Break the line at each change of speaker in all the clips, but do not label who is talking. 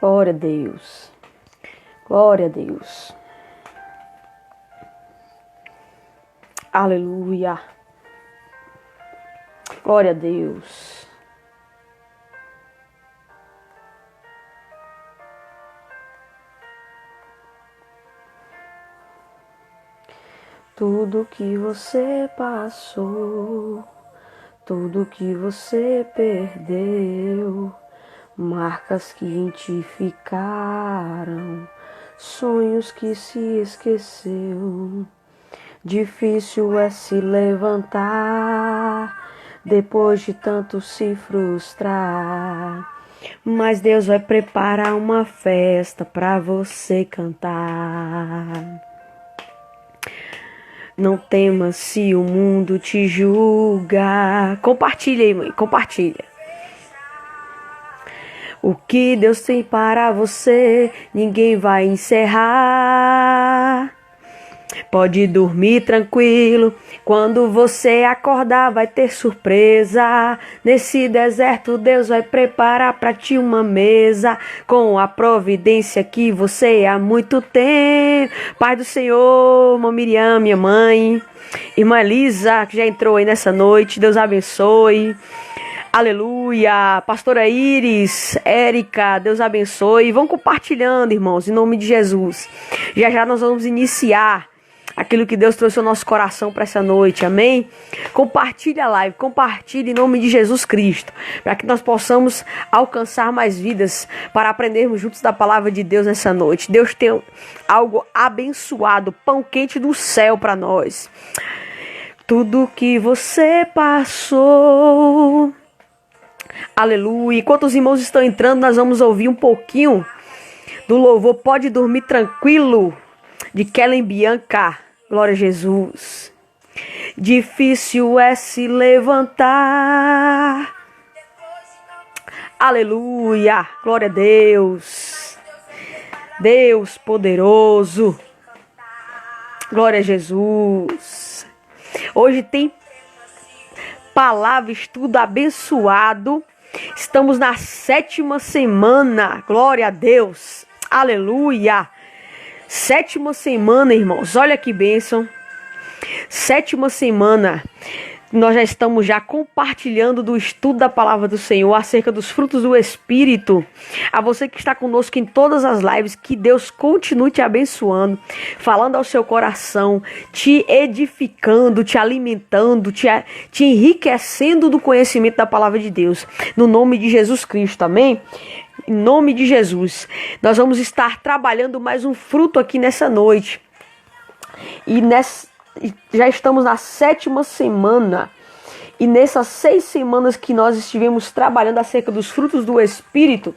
Glória a Deus. Glória a Deus. Aleluia. Glória a Deus. Tudo que você passou, tudo que você perdeu, marcas que em ti ficaram, sonhos que se esqueceu. Difícil é se levantar depois de tanto se frustrar, mas Deus vai preparar uma festa pra você cantar. Não temas se o mundo te julga. Compartilha aí, mãe, compartilha. O que Deus tem para você, ninguém vai encerrar. Pode dormir tranquilo, quando você acordar vai ter surpresa. Nesse deserto Deus vai preparar para ti uma mesa, com a providência que você há muito tem. Pai do Senhor, irmã Miriam, minha mãe, irmã Elisa, que já entrou aí nessa noite, Deus abençoe. Aleluia, pastora Iris, Érica, Deus abençoe. Vão compartilhando, irmãos, em nome de Jesus. Já já nós vamos iniciar aquilo que Deus trouxe ao nosso coração para essa noite, amém? Compartilhe a live, compartilhe em nome de Jesus Cristo, para que nós possamos alcançar mais vidas, para aprendermos juntos da palavra de Deus nessa noite. Deus tem algo abençoado, pão quente do céu para nós. Tudo que você passou, aleluia. Enquanto os irmãos estão entrando, nós vamos ouvir um pouquinho do louvor Pode Dormir Tranquilo, de Kellen Bianca. Glória a Jesus. Difícil é se levantar. Aleluia. Glória a Deus. Deus poderoso. Glória a Jesus. Hoje tem palavra, estudo abençoado. Estamos na 7ª semana. Glória a Deus. Aleluia. 7ª semana, irmãos, olha que bênção. 7ª semana, nós já estamos compartilhando do estudo da palavra do Senhor, acerca dos frutos do Espírito. A você que está conosco em todas as lives, que Deus continue te abençoando, falando ao seu coração, te edificando, te alimentando, te enriquecendo do conhecimento da palavra de Deus, no nome de Jesus Cristo, amém? Em nome de Jesus, nós vamos estar trabalhando mais um fruto aqui nessa noite. E já estamos na 7ª semana. E nessas 6 semanas que nós estivemos trabalhando acerca dos frutos do Espírito,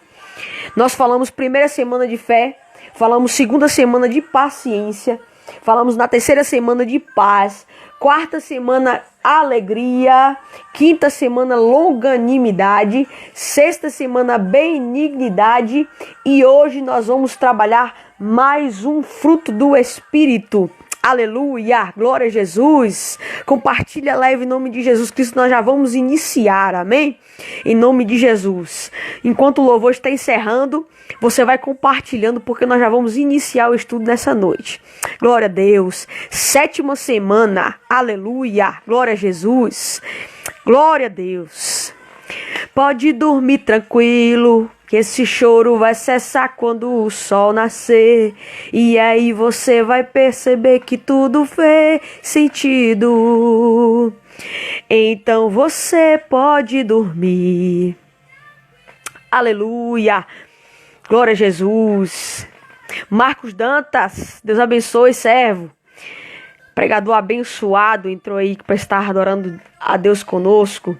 nós falamos 1ª semana de fé, falamos 2ª semana de paciência, falamos na 3ª semana de paz, 4ª semana alegria, 5ª semana longanimidade, 6ª semana benignidade, e hoje nós vamos trabalhar mais um fruto do Espírito. Aleluia, glória a Jesus. Compartilha a live em nome de Jesus Cristo, nós já vamos iniciar, amém? Em nome de Jesus. Enquanto o louvor está encerrando, você vai compartilhando, porque nós já vamos iniciar o estudo nessa noite. Glória a Deus. 7ª semana, aleluia, glória a Jesus. Glória a Deus. Pode dormir tranquilo, que esse choro vai cessar quando o sol nascer. E aí você vai perceber que tudo fez sentido. Então você pode dormir. Aleluia. Glória a Jesus. Marcos Dantas, Deus abençoe, servo. Pregador abençoado, entrou aí para estar adorando a Deus conosco.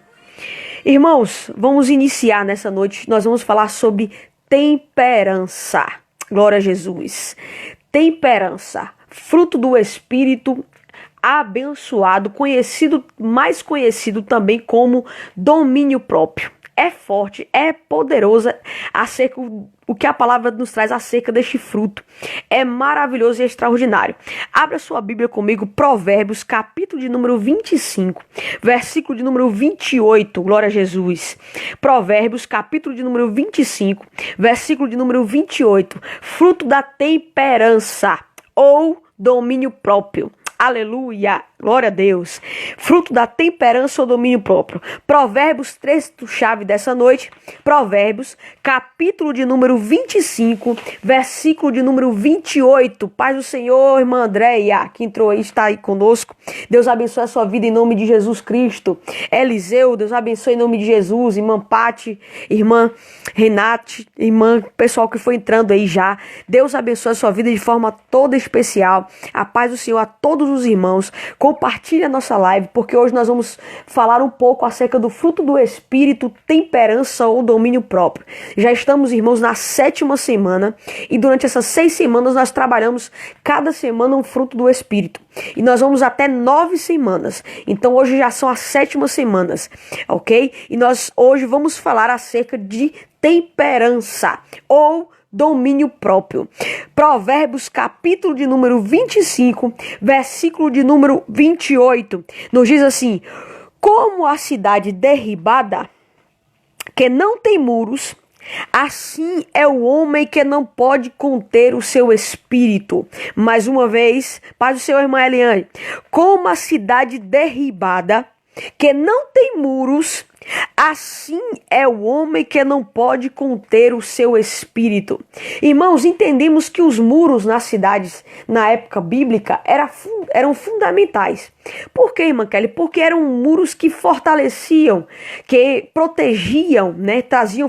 Irmãos, vamos iniciar nessa noite. Nós vamos falar sobre temperança. Glória a Jesus. Temperança, fruto do Espírito abençoado, mais conhecido também como domínio próprio. é forte, é poderosa acerca o que a palavra nos traz acerca deste fruto. É maravilhoso e extraordinário. Abra sua Bíblia comigo, Provérbios, capítulo de número 25, versículo de número 28, glória a Jesus. Provérbios, capítulo de número 25, versículo de número 28, fruto da temperança ou domínio próprio. Aleluia, glória a Deus. Fruto da temperança ou domínio próprio. Provérbios, texto-chave dessa noite. Provérbios, capítulo de número 25, versículo de número 28. Paz do Senhor, irmã Andréia, que entrou aí, está aí conosco. Deus abençoe a sua vida em nome de Jesus Cristo. Eliseu, Deus abençoe em nome de Jesus. Irmã Pati, irmã Renate, irmã, pessoal que foi entrando aí já. Deus abençoe a sua vida de forma toda especial. A paz do Senhor a todos os irmãos. Compartilhe a nossa live, porque hoje nós vamos falar um pouco acerca do fruto do Espírito, temperança ou domínio próprio. Já estamos, irmãos, na 7ª semana e durante essas 6 semanas nós trabalhamos cada semana um fruto do Espírito. E nós vamos até 9 semanas. Então hoje já são as 7ª semanas, ok? E nós hoje vamos falar acerca de temperança ou domínio próprio. Provérbios, capítulo de número 25, versículo de número 28, nos diz assim: como a cidade derribada, que não tem muros, assim é o homem que não pode conter o seu espírito. Mais uma vez, paz do Senhor, irmã Eliane. Como a cidade derribada, que não tem muros, assim é o homem que não pode conter o seu espírito. Irmãos, entendemos que os muros nas cidades, na época bíblica, eram fundamentais. Por quê, irmã Kelly? Porque eram muros que fortaleciam, que protegiam,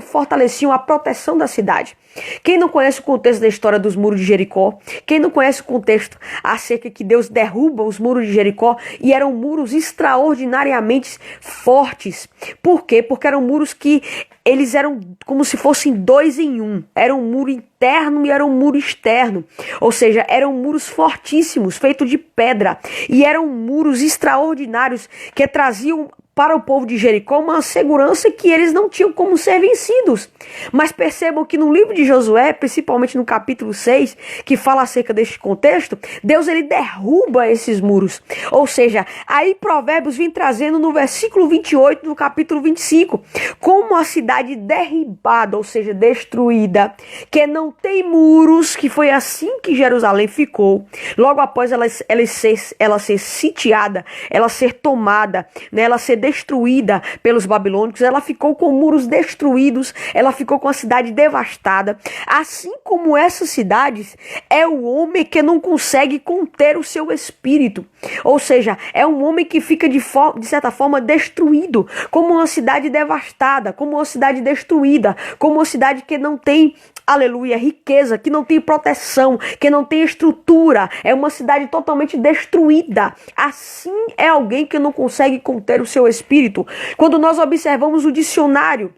fortaleciam a proteção da cidade. Quem não conhece o contexto da história dos muros de Jericó, quem não conhece o contexto acerca que Deus derruba os muros de Jericó, e eram muros extraordinariamente fortes. Por quê? Porque eram muros que eles eram como se fossem 2 em 1. Era um muro interno e era um muro externo. Ou seja, eram muros fortíssimos, feitos de pedra. E eram muros extraordinários que traziam para o povo de Jericó uma segurança que eles não tinham como ser vencidos. Mas percebam que no livro de Josué, principalmente no capítulo 6, que fala acerca deste contexto, Deus ele derruba esses muros. Ou seja, aí Provérbios vem trazendo no versículo 28 do capítulo 25, como a cidade derribada, ou seja, destruída, que não tem muros, que foi assim que Jerusalém ficou, logo após ela ser sitiada, ela ser tomada, ela ser destruída pelos babilônicos, ela ficou com muros destruídos, ela ficou com a cidade devastada. Assim como essas cidades, é o homem que não consegue conter o seu espírito. Ou seja, é um homem que fica de certa forma destruído, como uma cidade devastada, como uma cidade destruída, como uma cidade que não tem, aleluia, riqueza, que não tem proteção, que não tem estrutura. É uma cidade totalmente destruída. Assim é alguém que não consegue conter o seu espírito. Quando nós observamos o dicionário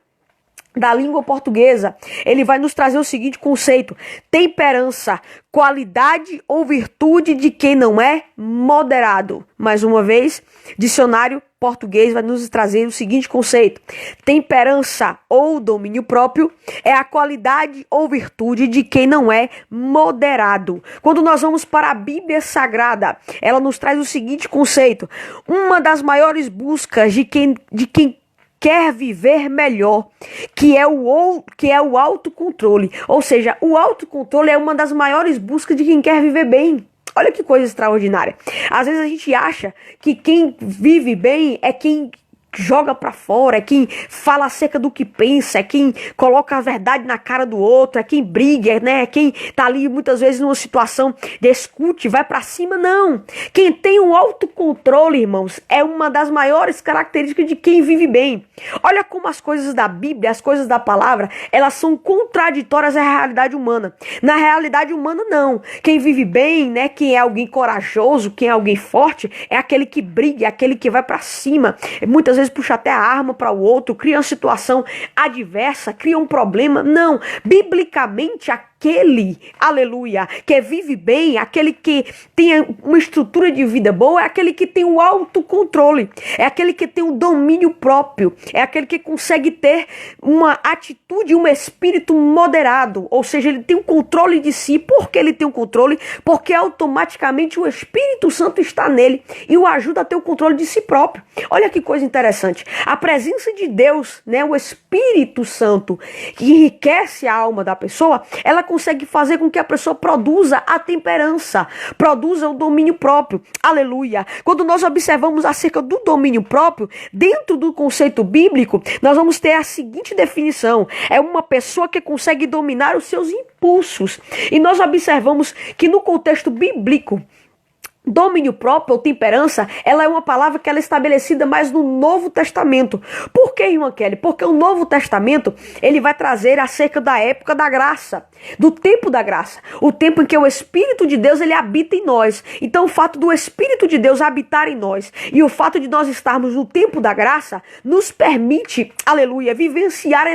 da língua portuguesa, ele vai nos trazer o seguinte conceito: temperança, qualidade ou virtude de quem não é moderado. Mais uma vez, dicionário português vai nos trazer o seguinte conceito: temperança ou domínio próprio é a qualidade ou virtude de quem não é moderado. Quando nós vamos para a Bíblia Sagrada, ela nos traz o seguinte conceito: uma das maiores buscas de quem quer viver melhor, que é o autocontrole. Ou seja, o autocontrole é uma das maiores buscas de quem quer viver bem. Olha que coisa extraordinária. Às vezes a gente acha que quem vive bem é quem joga pra fora, é quem fala acerca do que pensa, é quem coloca a verdade na cara do outro, é quem briga, é quem tá ali muitas vezes numa situação, discute, vai pra cima. Não. Quem tem o autocontrole, irmãos, é uma das maiores características de quem vive bem. Olha como as coisas da Bíblia, as coisas da palavra, elas são contraditórias à realidade humana. Na realidade humana, não. Quem vive bem, quem é alguém corajoso, quem é alguém forte, é aquele que briga, é aquele que vai pra cima. Muitas vezes puxa até a arma para o outro, cria uma situação adversa, cria um problema. Não, biblicamente aquele, aleluia, que vive bem, aquele que tem uma estrutura de vida boa, é aquele que tem o autocontrole, é aquele que tem o domínio próprio, é aquele que consegue ter uma atitude, um espírito moderado, ou seja, ele tem o controle de si. Por que ele tem o controle? Porque automaticamente o Espírito Santo está nele e o ajuda a ter o controle de si próprio. Olha que coisa interessante. A presença de Deus, né, o Espírito Santo, que enriquece a alma da pessoa, ela consegue fazer com que a pessoa produza a temperança, produza o domínio próprio. Aleluia. Quando nós observamos acerca do domínio próprio, dentro do conceito bíblico, nós vamos ter a seguinte definição: é uma pessoa que consegue dominar os seus impulsos. E nós observamos que no contexto bíblico, domínio próprio ou temperança, ela é uma palavra que ela é estabelecida mais no Novo Testamento. Por que, irmã Kelly? Porque o Novo Testamento, ele vai trazer acerca da época da graça, do tempo da graça, o tempo em que o Espírito de Deus, ele habita em nós. Então o fato do Espírito de Deus habitar em nós e o fato de nós estarmos no tempo da graça, nos permite, aleluia, vivenciar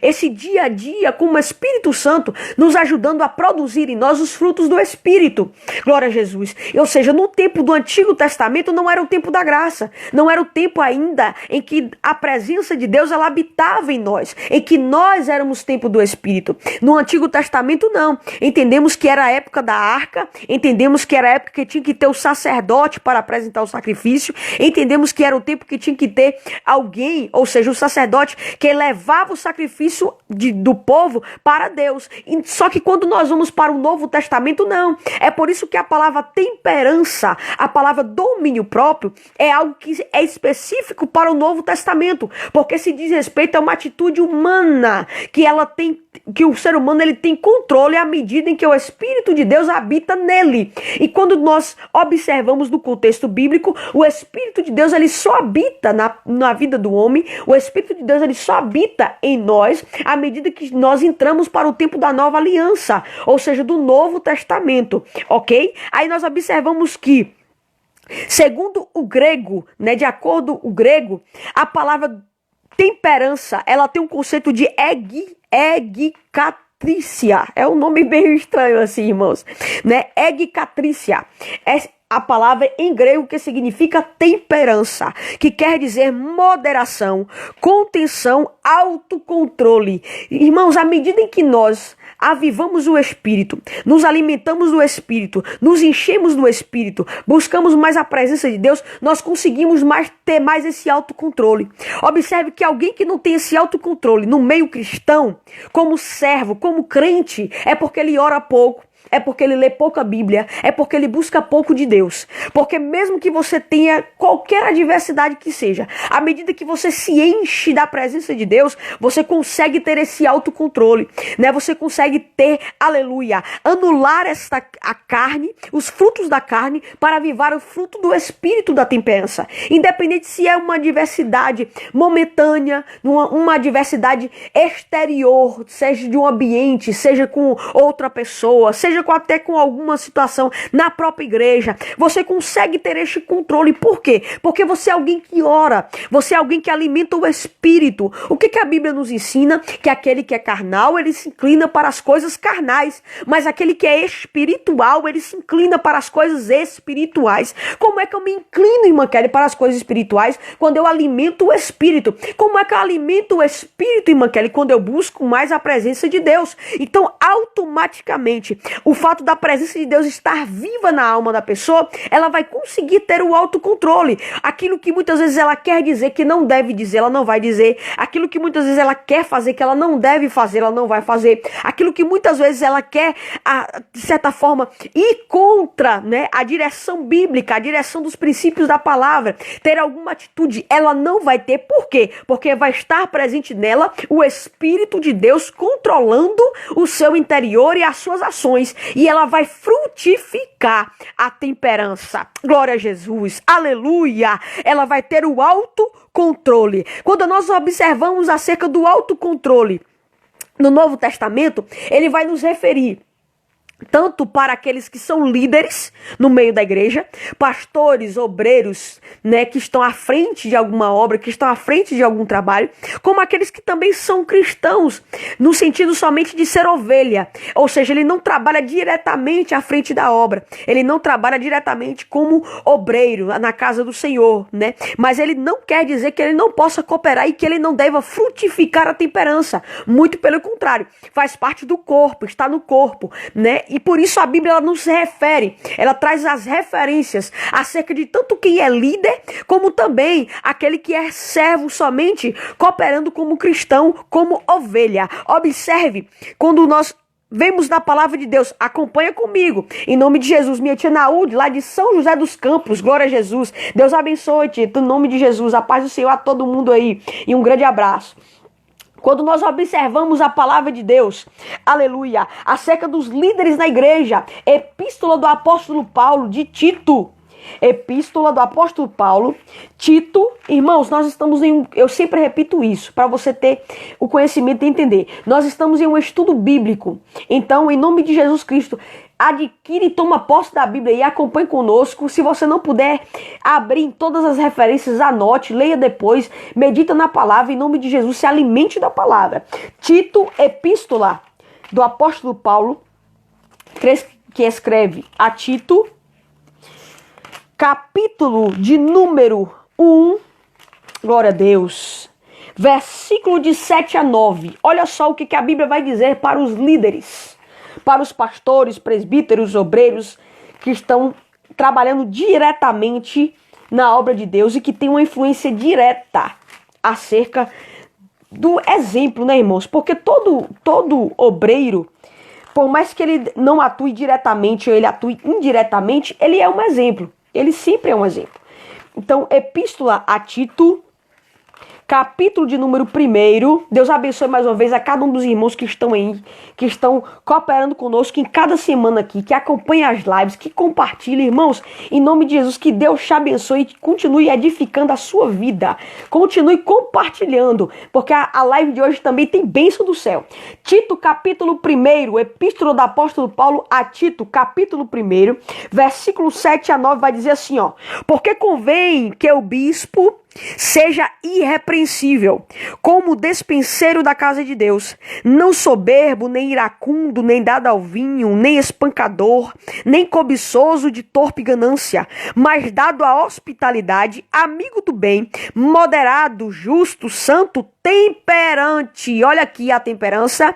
esse dia a dia com o Espírito Santo, nos ajudando a produzir em nós os frutos do Espírito. Glória a Jesus. Ou seja, no tempo do Antigo Testamento não era o tempo da graça, não era o tempo ainda em que a presença de Deus, ela habitava em nós, em que nós éramos tempo do Espírito. No Antigo Testamento não, entendemos que era a época da arca, entendemos que era a época que tinha que ter o sacerdote para apresentar o sacrifício, entendemos que era o tempo que tinha que ter alguém, ou seja, o sacerdote que levava o sacrifício do povo para Deus. Só que quando nós vamos para o Novo Testamento, não. É por isso que a palavra temperança, a palavra domínio próprio, é algo que é específico para o Novo Testamento, porque se diz respeito a uma atitude humana, que o ser humano, ele tem controle à medida em que o Espírito de Deus habita nele. E quando nós observamos no contexto bíblico, o Espírito de Deus, ele só habita na vida do homem, o Espírito de Deus, ele só habita em nós à medida que nós entramos para o tempo da nova aliança, ou seja, do Novo Testamento, ok? Aí nós observamos que, segundo o grego, né, de acordo com o grego, a palavra temperança, ela tem um conceito de egikatrícia. É um nome bem estranho assim, irmãos, né? Egikatrícia é a palavra em grego que significa temperança, que quer dizer moderação, contenção, autocontrole. Irmãos, à medida em que nós avivamos o Espírito, nos alimentamos do Espírito, nos enchemos do Espírito, buscamos mais a presença de Deus, nós conseguimos ter mais esse autocontrole. Observe que alguém que não tem esse autocontrole no meio cristão, como servo, como crente, é porque ele ora pouco, é porque ele lê pouca Bíblia, é porque ele busca pouco de Deus. Porque mesmo que você tenha qualquer adversidade que seja, à medida que você se enche da presença de Deus, você consegue ter esse autocontrole, né? Você consegue ter, aleluia, anular a carne, os frutos da carne, para avivar o fruto do Espírito da temperança. Independente se é uma adversidade momentânea, uma adversidade exterior, seja de um ambiente, seja com outra pessoa, seja até com alguma situação na própria igreja, você consegue ter este controle. Por quê? Porque você é alguém que ora, você é alguém que alimenta o Espírito. O que a Bíblia nos ensina? Que aquele que é carnal, ele se inclina para as coisas carnais, mas aquele que é espiritual, ele se inclina para as coisas espirituais. Como é que eu me inclino, irmã Kelly, para as coisas espirituais? Quando eu alimento o Espírito. Como é que eu alimento o Espírito, irmã Kelly? Quando eu busco mais a presença de Deus. Então, automaticamente, o fato da presença de Deus estar viva na alma da pessoa, ela vai conseguir ter o autocontrole. Aquilo que muitas vezes ela quer dizer que não deve dizer, ela não vai dizer. Aquilo que muitas vezes ela quer fazer que ela não deve fazer, ela não vai fazer. Aquilo que muitas vezes ela quer, de certa forma, ir contra, né, a direção bíblica, a direção dos princípios da palavra, ter alguma atitude, ela não vai ter. Por quê? Porque vai estar presente nela o Espírito de Deus controlando o seu interior e as suas ações. E ela vai frutificar a temperança. Glória a Jesus. Aleluia. Ela vai ter o autocontrole. Quando nós observamos acerca do autocontrole no Novo Testamento, ele vai nos referir tanto para aqueles que são líderes no meio da igreja, pastores, obreiros, né, que estão à frente de alguma obra, que estão à frente de algum trabalho, como aqueles que também são cristãos, no sentido somente de ser ovelha, ou seja, ele não trabalha diretamente à frente da obra, ele não trabalha diretamente como obreiro na casa do Senhor, né, mas ele não quer dizer que ele não possa cooperar e que ele não deva frutificar a temperança, muito pelo contrário, faz parte do corpo, está no corpo, né. E por isso a Bíblia ela não se refere, ela traz as referências acerca de tanto quem é líder, como também aquele que é servo somente, cooperando como cristão, como ovelha. Observe, quando nós vemos na palavra de Deus, acompanha comigo, em nome de Jesus, minha tia Naúde, lá de São José dos Campos, glória a Jesus. Deus abençoe, tia, em nome de Jesus, a paz do Senhor a todo mundo aí, e um grande abraço. Quando nós observamos a palavra de Deus, aleluia, acerca dos líderes na igreja, epístola do apóstolo Paulo de Tito, epístola do apóstolo Paulo, Tito, irmãos, nós estamos eu sempre repito isso, para você ter o conhecimento e entender, nós estamos em um estudo bíblico, então, em nome de Jesus Cristo, adquire e toma posse da Bíblia e acompanhe conosco. Se você não puder abrir em todas as referências, anote, leia depois, medita na palavra, em nome de Jesus, se alimente da palavra. Tito, epístola do apóstolo Paulo, que escreve a Tito, capítulo de número 1, glória a Deus, versículo de 7 a 9. Olha só o que a Bíblia vai dizer para os líderes, para os pastores, presbíteros, obreiros que estão trabalhando diretamente na obra de Deus e que tem uma influência direta acerca do exemplo, né, irmãos? Porque todo obreiro, por mais que ele não atue diretamente ou ele atue indiretamente, ele é um exemplo. Ele sempre é um exemplo. Então, epístola a Tito, capítulo de número 1. Deus abençoe mais uma vez a cada um dos irmãos que estão aí, que estão cooperando conosco em cada semana aqui, que acompanha as lives, que compartilha, irmãos, em nome de Jesus, que Deus te abençoe e que continue edificando a sua vida. Continue compartilhando, porque a live de hoje também tem bênção do céu. Tito, capítulo 1, epístola do apóstolo Paulo a Tito, capítulo 1, versículo 7 a 9, vai dizer assim, ó: porque convém que o bispo seja irrepreensível, como despenseiro da casa de Deus, não soberbo, nem iracundo, nem dado ao vinho, nem espancador, nem cobiçoso de torpe ganância, mas dado à hospitalidade, amigo do bem, moderado, justo, santo, temperante. Olha aqui a temperança,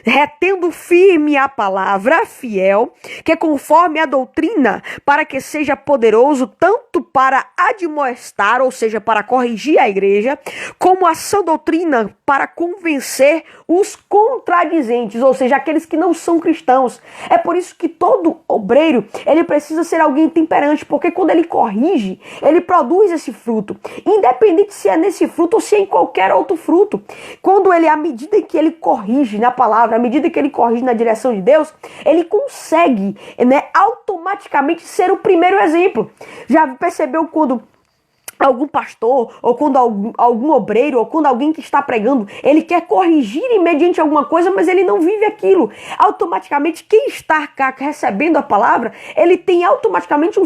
retendo firme a palavra, fiel, que conforme a doutrina, para que seja poderoso tanto para admoestar, ou seja, para corrigir a igreja, como a sã doutrina para convencer os contradizentes, ou seja, aqueles que não são cristãos. É por isso que todo obreiro, ele precisa ser alguém temperante, porque quando ele corrige, ele produz esse fruto, independente se é nesse fruto ou se é em qualquer outro fruto. Quando ele, à medida que ele corrige na palavra, à medida que ele corrige na direção de Deus, ele consegue, né, automaticamente ser o primeiro exemplo. Já percebeu quando algum pastor, ou quando algum obreiro, ou quando alguém que está pregando, ele quer corrigir mediante alguma coisa, mas ele não vive aquilo? Automaticamente, quem está recebendo a palavra, ele tem automaticamente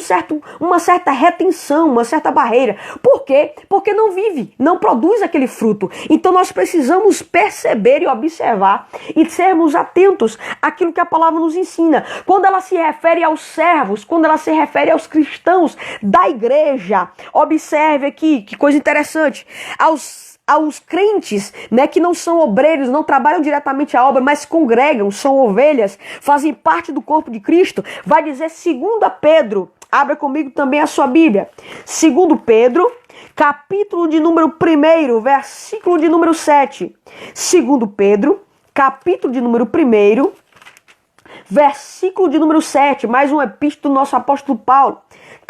uma certa retenção, uma certa barreira. Por quê? Porque não vive, não produz aquele fruto. Então nós precisamos perceber e observar e sermos atentos àquilo que a palavra nos ensina. Quando ela se refere aos servos, quando ela se refere aos cristãos da igreja, observe aqui, que coisa interessante, aos crentes, né, que não são obreiros, não trabalham diretamente a obra, mas congregam, são ovelhas, fazem parte do corpo de Cristo, vai dizer 2 Pedro, abra comigo também a sua Bíblia, 2 Pedro, capítulo de número 1, versículo de número 7, 2 Pedro, capítulo de número 1, versículo de número 7, mais um epístolo do nosso apóstolo Paulo,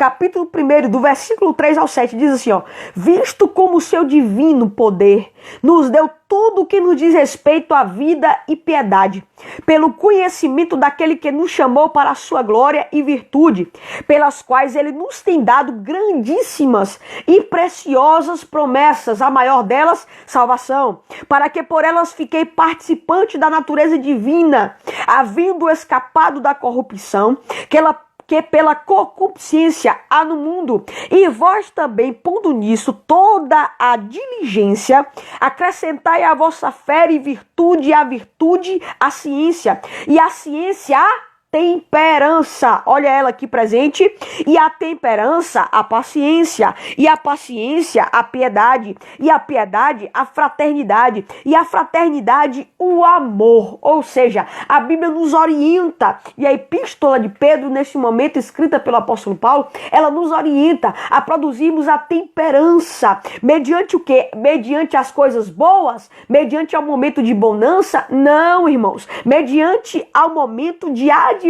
capítulo 1, do versículo 3 ao 7, diz assim, ó: visto como o seu divino poder nos deu tudo o que nos diz respeito à vida e piedade, pelo conhecimento daquele que nos chamou para a sua glória e virtude, pelas quais ele nos tem dado grandíssimas e preciosas promessas, a maior delas, salvação, para que por elas fiquei participante da natureza divina, havendo escapado da corrupção que pela concupiscência há no mundo, e vós também, pondo nisso toda a diligência, acrescentai à vossa fé e virtude, a virtude, a ciência, e a ciência, a temperança, olha ela aqui presente, e a temperança, a paciência, e a paciência, a piedade, e a piedade, a fraternidade, e a fraternidade, o amor. Ou seja, a Bíblia nos orienta, e a epístola de Pedro, neste momento, escrita pelo apóstolo Paulo, ela nos orienta a produzirmos a temperança, mediante o quê? Mediante as coisas boas, mediante ao momento de bonança? Não, irmãos, mediante ao momento de adversidade,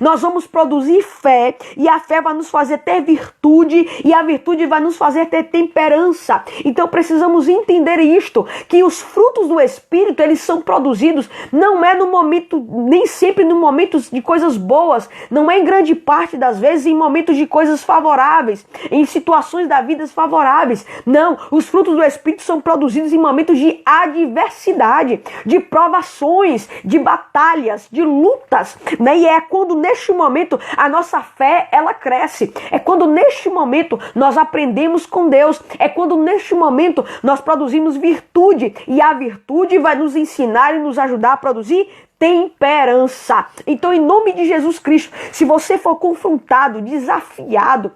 nós vamos produzir fé, e a fé vai nos fazer ter virtude, e a virtude vai nos fazer ter temperança. Então precisamos entender isto, que os frutos do Espírito, eles são produzidos, não é no momento, nem sempre no momento de coisas boas, não é em grande parte das vezes em momentos de coisas favoráveis, em situações da vida favoráveis. Não, os frutos do Espírito são produzidos em momentos de adversidade, de provações, de batalhas, de lutas, né? E é quando neste momento a nossa fé, ela cresce, é quando neste momento nós aprendemos com Deus, é quando neste momento nós produzimos virtude, e a virtude vai nos ensinar e nos ajudar a produzir temperança. Então, em nome de Jesus Cristo, se você for confrontado, desafiado,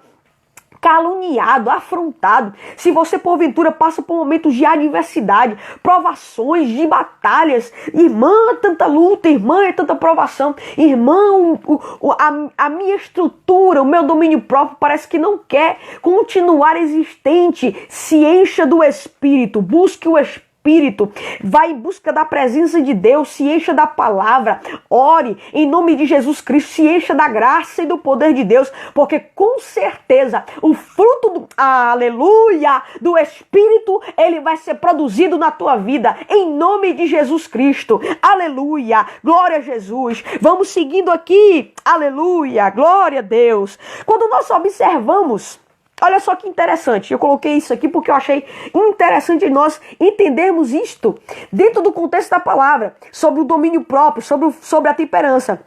caluniado, afrontado, se você porventura passa por momentos de adversidade, provações, de batalhas, irmã, é tanta luta, irmã, é tanta provação, irmão, a minha estrutura, o meu domínio próprio parece que não quer continuar existente, se encha do Espírito, busque o Espírito, vai em busca da presença de Deus, se encha da palavra, ore em nome de Jesus Cristo, se encha da graça e do poder de Deus, porque com certeza o fruto aleluia, do Espírito, ele vai ser produzido na tua vida, em nome de Jesus Cristo, aleluia, glória a Jesus. Vamos seguindo aqui, aleluia, glória a Deus. Quando nós observamos, olha só que interessante, eu coloquei isso aqui porque eu achei interessante nós entendermos isto dentro do contexto da palavra, sobre o domínio próprio, sobre a temperança.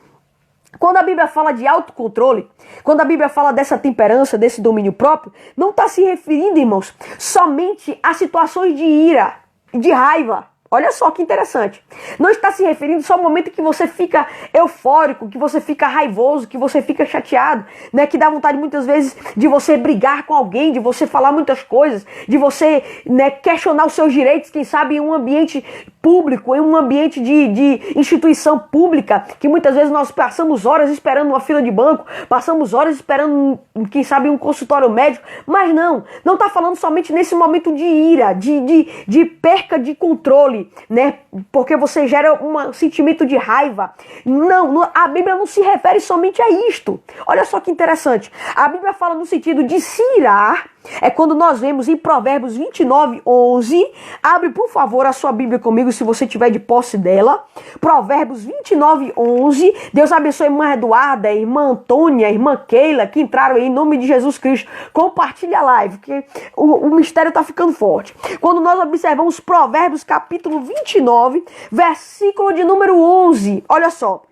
Quando a Bíblia fala de autocontrole, quando a Bíblia fala dessa temperança, desse domínio próprio, não está se referindo, irmãos, somente a situações de ira, de raiva. Olha só que interessante. Não está se referindo só ao momento que você fica eufórico, que você fica raivoso, que você fica chateado, né? Que dá vontade muitas vezes de você brigar com alguém, de você falar muitas coisas, de você, né, questionar os seus direitos, quem sabe em um ambiente público, em um ambiente de instituição pública, que muitas vezes nós passamos horas esperando uma fila de banco, passamos horas esperando, quem sabe, um consultório médico, mas não está falando somente nesse momento de ira, de perca de controle, né? Porque você gera um sentimento de raiva. Não, a Bíblia não se refere somente a isto. Olha só que interessante. A Bíblia fala no sentido de se irar. É quando nós vemos em Provérbios 29:11. Abre, por favor, a sua Bíblia comigo, se você tiver de posse dela. Provérbios 29:11. Deus abençoe a irmã Eduarda, a irmã Antônia, a irmã Keila, que entraram aí em nome de Jesus Cristo. Compartilha a live, porque o mistério está ficando forte. Quando nós observamos Provérbios capítulo 29, versículo de número 11. Olha só.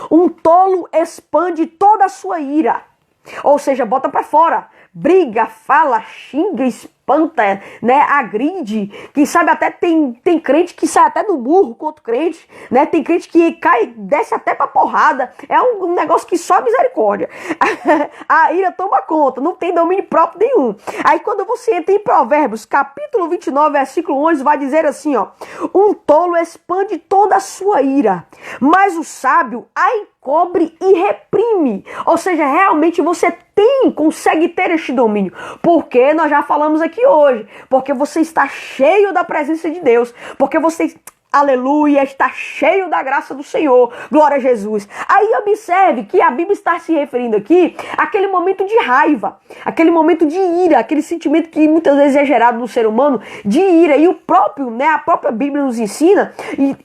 Um tolo expande toda a sua ira. Ou seja, bota para fora. Briga, fala, xinga, espanta, né, agride. Quem sabe até tem crente que sai até do burro contra o crente, né? Tem crente que cai, desce até pra porrada. É um negócio que só misericórdia. A ira toma conta, não tem domínio próprio nenhum. Aí quando você entra em Provérbios, capítulo 29, versículo 11, vai dizer assim, ó: um tolo expande toda a sua ira, mas o sábio a encobre e reprime. Ou seja, realmente você consegue ter este domínio. Porque nós já falamos aqui hoje. Porque você está cheio da presença de Deus. Porque você aleluia, está cheio da graça do Senhor, glória a Jesus. Aí observe que a Bíblia está se referindo aqui àquele momento de raiva, aquele momento de ira, aquele sentimento que muitas vezes é gerado no ser humano de ira, e o próprio, a própria Bíblia nos ensina,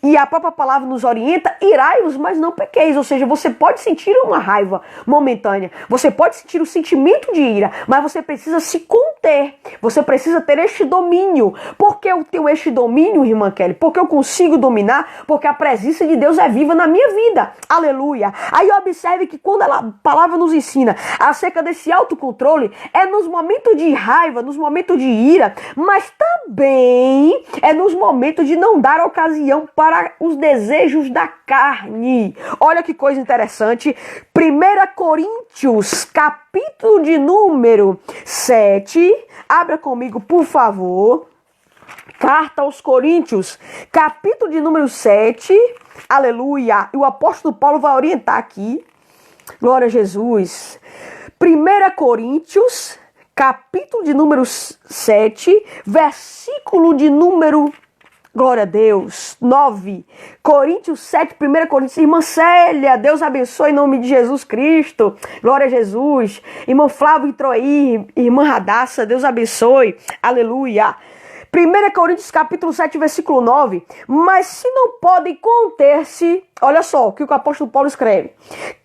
e a própria palavra nos orienta: irai-vos, mas não pequeis. Ou seja, você pode sentir uma raiva momentânea, você pode sentir o sentimento de ira, mas você precisa se conter, você precisa ter este domínio. Por que eu tenho este domínio, irmã Kelly? Porque eu consigo dominar, porque a presença de Deus é viva na minha vida, aleluia. Aí observe que quando a palavra nos ensina acerca desse autocontrole, é nos momentos de raiva, nos momentos de ira, mas também é nos momentos de não dar ocasião para os desejos da carne. Olha que coisa interessante. 1 Coríntios, capítulo de número 7, abra comigo, por favor. Carta aos Coríntios, capítulo de número 7, aleluia. E o apóstolo Paulo vai orientar aqui, glória a Jesus. 1 Coríntios, capítulo de número 7, versículo de número, glória a Deus, 9. Coríntios 7, 1 Coríntios. Irmã Célia, Deus abençoe em nome de Jesus Cristo. Glória a Jesus. Irmão Flávio entrou aí. Irmã Radassa, Deus abençoe. Aleluia. 1 Coríntios capítulo 7, versículo 9. Mas se não podem conter-se, olha só o que o apóstolo Paulo escreve: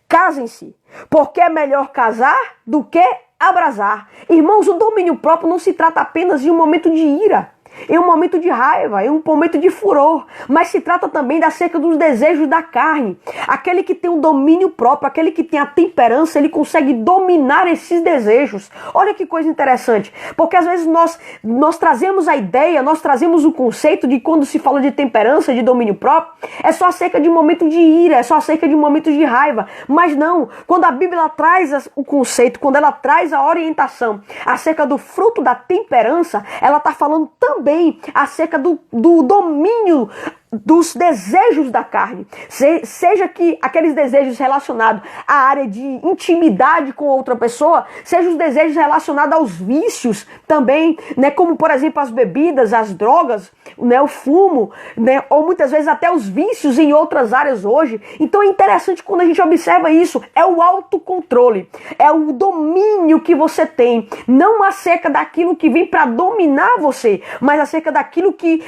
casem-se, porque é melhor casar do que abrasar. Irmãos, o domínio próprio não se trata apenas de um momento de ira, em um momento de raiva, em um momento de furor, mas se trata também acerca dos desejos da carne. Aquele que tem o domínio próprio, aquele que tem a temperança, ele consegue dominar esses desejos. Olha que coisa interessante, porque às vezes nós trazemos a ideia, nós trazemos o conceito de quando se fala de temperança, de domínio próprio, é só acerca de um momento de ira, é só acerca de um momento de raiva. Mas não, quando a Bíblia traz o conceito, quando ela traz a orientação acerca do fruto da temperança, ela está falando também acerca do domínio dos desejos da carne, seja que aqueles desejos relacionados à área de intimidade com outra pessoa, seja os desejos relacionados aos vícios também, como por exemplo as bebidas, as drogas, o fumo, ou muitas vezes até os vícios em outras áreas hoje. Então é interessante quando a gente observa isso, é o autocontrole, é o domínio que você tem, não acerca daquilo que vem para dominar você, mas acerca daquilo que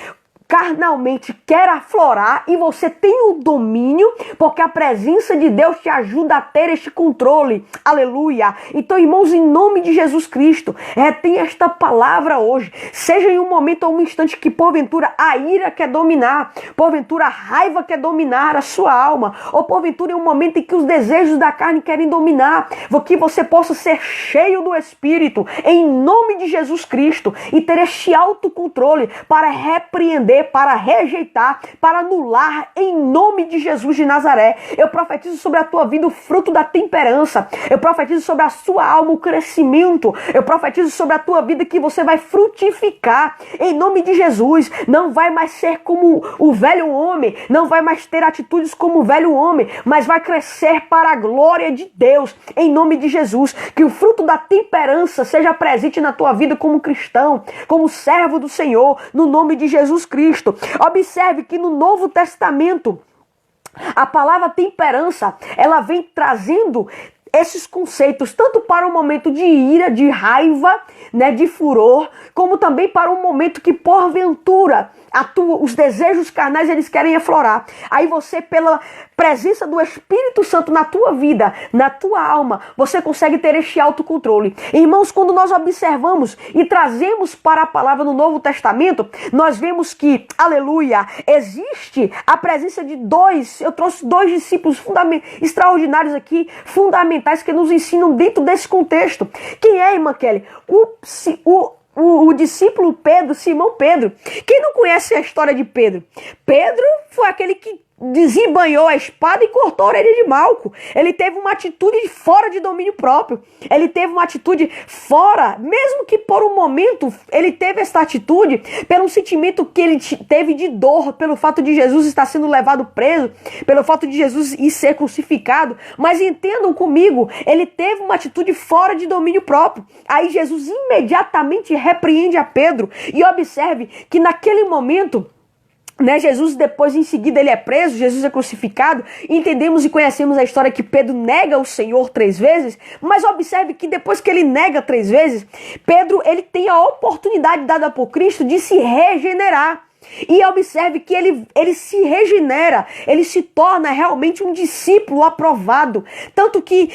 carnalmente quer aflorar, e você tem o domínio, porque a presença de Deus te ajuda a ter este controle, aleluia. Então, irmãos, em nome de Jesus Cristo, tem esta palavra hoje, seja em um momento ou um instante que porventura a ira quer dominar, porventura a raiva quer dominar a sua alma, ou porventura em um momento em que os desejos da carne querem dominar, que você possa ser cheio do Espírito, em nome de Jesus Cristo, e ter este autocontrole para repreender, para rejeitar, para anular, em nome de Jesus de Nazaré. Eu profetizo sobre a tua vida o fruto da temperança. Eu profetizo sobre a sua alma o crescimento. Eu profetizo sobre a tua vida que você vai frutificar, em nome de Jesus. Não vai mais ser como o velho homem, não vai mais ter atitudes como o velho homem, mas vai crescer para a glória de Deus, em nome de Jesus. Que o fruto da temperança seja presente na tua vida como cristão, como servo do Senhor, no nome de Jesus Cristo. Observe que no Novo Testamento, a palavra temperança, ela vem trazendo esses conceitos tanto para um momento de ira, de raiva, de furor, como também para um momento que porventura os desejos carnais eles querem aflorar. Aí você, pela presença do Espírito Santo na tua vida, na tua alma, você consegue ter este autocontrole. Irmãos, quando nós observamos e trazemos para a palavra no Novo Testamento, nós vemos que, aleluia, existe a presença de eu trouxe dois discípulos extraordinários aqui, fundamentais, que nos ensinam dentro desse contexto. Quem é, irmã Kelly? O discípulo Pedro, Simão Pedro. Quem não conhece a história de Pedro? Pedro foi aquele que desembanhou a espada e cortou a orelha de Malco. Ele teve uma atitude fora de domínio próprio. Ele teve uma atitude fora, mesmo que por um momento ele teve essa atitude pelo sentimento que ele teve de dor, pelo fato de Jesus estar sendo levado preso, pelo fato de Jesus ir ser crucificado. Mas entendam comigo, ele teve uma atitude fora de domínio próprio. Aí Jesus imediatamente repreende a Pedro, e observe que naquele momento né, Jesus depois em seguida ele é preso, Jesus é crucificado, entendemos e conhecemos a história que Pedro nega o Senhor 3 vezes, mas observe que depois que ele nega 3 vezes, Pedro ele tem a oportunidade dada por Cristo de se regenerar. E observe que ele se regenera, ele se torna realmente um discípulo aprovado. Tanto que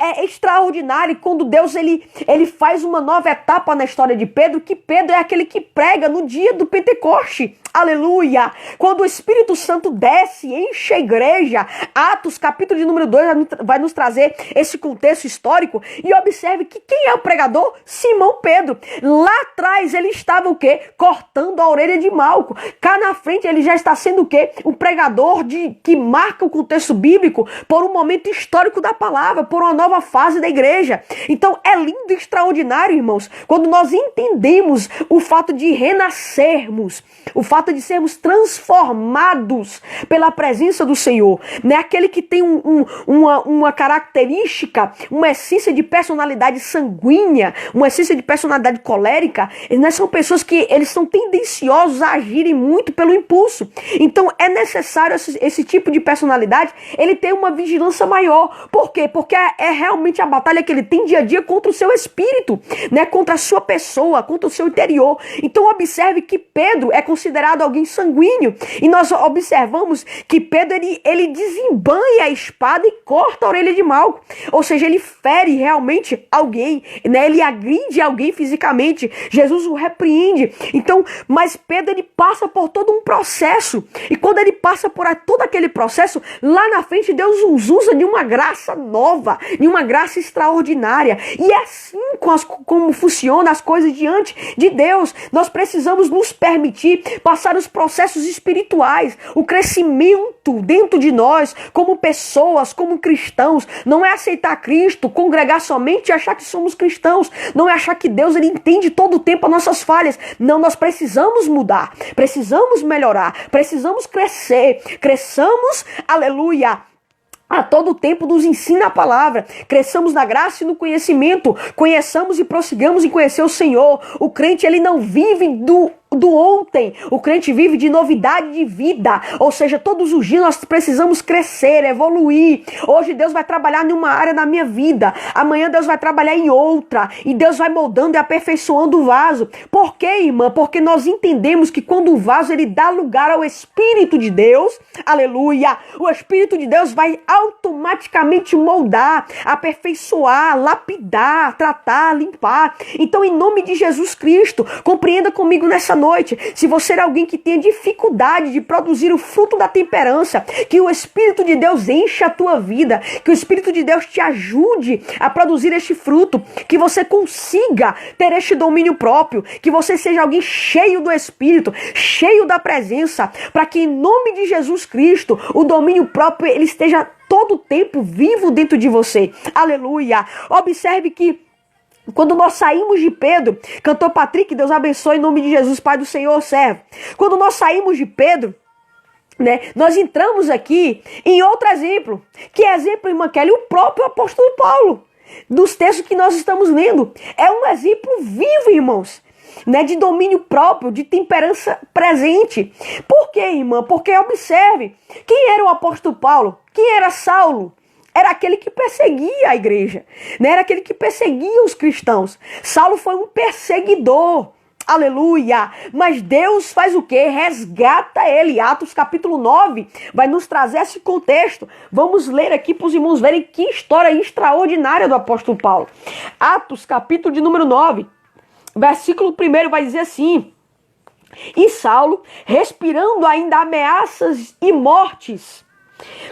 é extraordinário quando Deus ele faz uma nova etapa na história de Pedro, que Pedro é aquele que prega no dia do Pentecoste. Aleluia! Quando o Espírito Santo desce, enche a igreja. Atos, capítulo de número 2, vai nos trazer esse contexto histórico. E observe que quem é o pregador? Simão Pedro. Lá atrás ele estava o quê? Cortando a orelha de Malco. Cá na frente ele já está sendo o quê? Um pregador que marca o contexto bíblico por um momento histórico da palavra, por uma nova fase da igreja. Então é lindo e extraordinário, irmãos, quando nós entendemos o fato de renascermos, o fato de sermos transformados pela presença do Senhor, né? Aquele que tem uma característica, uma essência de personalidade sanguínea, uma essência de personalidade colérica, né? São pessoas que eles são tendenciosos a agirem muito pelo impulso. Então é necessário esse tipo de personalidade, ele tem uma vigilância maior. Por quê? Porque é realmente a batalha que ele tem dia a dia contra o seu espírito, né? Contra a sua pessoa, contra o seu interior. Então observe que Pedro é considerado alguém sanguíneo, e nós observamos que Pedro ele desembanha a espada e corta a orelha de Malco, ou seja, ele fere realmente alguém, né? Ele agride alguém fisicamente, Jesus o repreende. Então, mas Pedro ele passa por todo um processo, e quando ele passa por todo aquele processo, lá na frente Deus os usa de uma graça nova, de uma graça extraordinária, e é assim como funcionam as coisas diante de Deus. Nós precisamos nos permitir passar os processos espirituais, o crescimento dentro de nós, como pessoas, como cristãos. Não é aceitar Cristo, congregar somente e achar que somos cristãos. Não é achar que Deus ele entende todo o tempo as nossas falhas. Não, nós precisamos mudar, precisamos melhorar, precisamos crescer. Cresçamos, aleluia, a todo tempo nos ensina a palavra. Cresçamos na graça e no conhecimento. Conheçamos e prossigamos em conhecer o Senhor. O crente ele não vive do ontem, o crente vive de novidade de vida, ou seja, todos os dias nós precisamos crescer, evoluir. Hoje Deus vai trabalhar em uma área da minha vida, amanhã Deus vai trabalhar em outra, e Deus vai moldando e aperfeiçoando o vaso. Por quê, irmã? Porque nós entendemos que quando o vaso ele dá lugar ao Espírito de Deus, aleluia, o Espírito de Deus vai automaticamente moldar, aperfeiçoar, lapidar, tratar, limpar. Então, em nome de Jesus Cristo, compreenda comigo nessa noite, se você é alguém que tem dificuldade de produzir o fruto da temperança, que o Espírito de Deus encha a tua vida, que o Espírito de Deus te ajude a produzir este fruto, que você consiga ter este domínio próprio, que você seja alguém cheio do Espírito, cheio da presença, para que em nome de Jesus Cristo, o domínio próprio ele esteja todo o tempo vivo dentro de você. Aleluia! Observe que quando nós saímos de Pedro, cantor Patrick, Deus abençoe em nome de Jesus, Pai do Senhor, servo. Quando nós saímos de Pedro, né, nós entramos aqui em outro exemplo. Que exemplo, irmã Kelly? O próprio apóstolo Paulo, dos textos que nós estamos lendo. É um exemplo vivo, irmãos, né, de domínio próprio, de temperança presente. Por quê, irmã? Porque observe, quem era o apóstolo Paulo? Quem era Saulo? Era aquele que perseguia a igreja, né? Era aquele que perseguia os cristãos. Saulo foi um perseguidor, aleluia, mas Deus faz o quê? Resgata ele. Atos capítulo 9 vai nos trazer esse contexto. Vamos ler aqui para os irmãos verem que história extraordinária do apóstolo Paulo. Atos capítulo de número 9, versículo 1 vai dizer assim: e Saulo, respirando ainda ameaças e mortes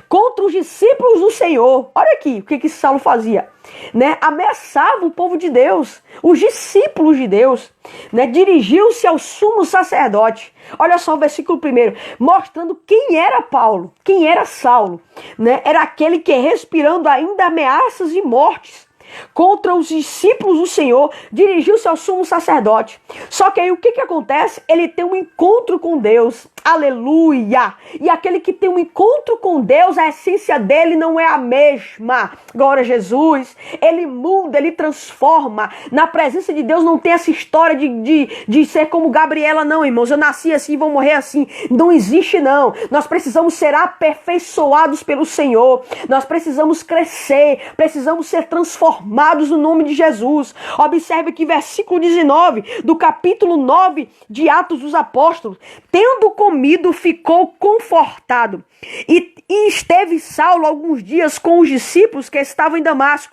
contra os discípulos do Senhor. Olha aqui o que Saulo fazia, né? Ameaçava o povo de Deus, os discípulos de Deus, né? Dirigiu-se ao sumo sacerdote. Olha só o versículo 1, mostrando quem era Paulo, quem era Saulo, né? Era aquele que, respirando ainda ameaças e mortes contra os discípulos do Senhor, dirigiu-se ao sumo sacerdote. Só que aí o que acontece? Ele tem um encontro com Deus. Aleluia! E aquele que tem um encontro com Deus, a essência dele não é a mesma. Glória a Jesus. Ele muda, ele transforma. Na presença de Deus não tem essa história de ser como Gabriela, não, irmãos. Eu nasci assim, vou morrer assim. Não existe, não. Nós precisamos ser aperfeiçoados pelo Senhor. Nós precisamos crescer. Precisamos ser transformados no nome de Jesus. Observe que versículo 19 do capítulo 9 de Atos dos Apóstolos. Tendo comido, ficou confortado. E esteve Saulo alguns dias com os discípulos que estavam em Damasco.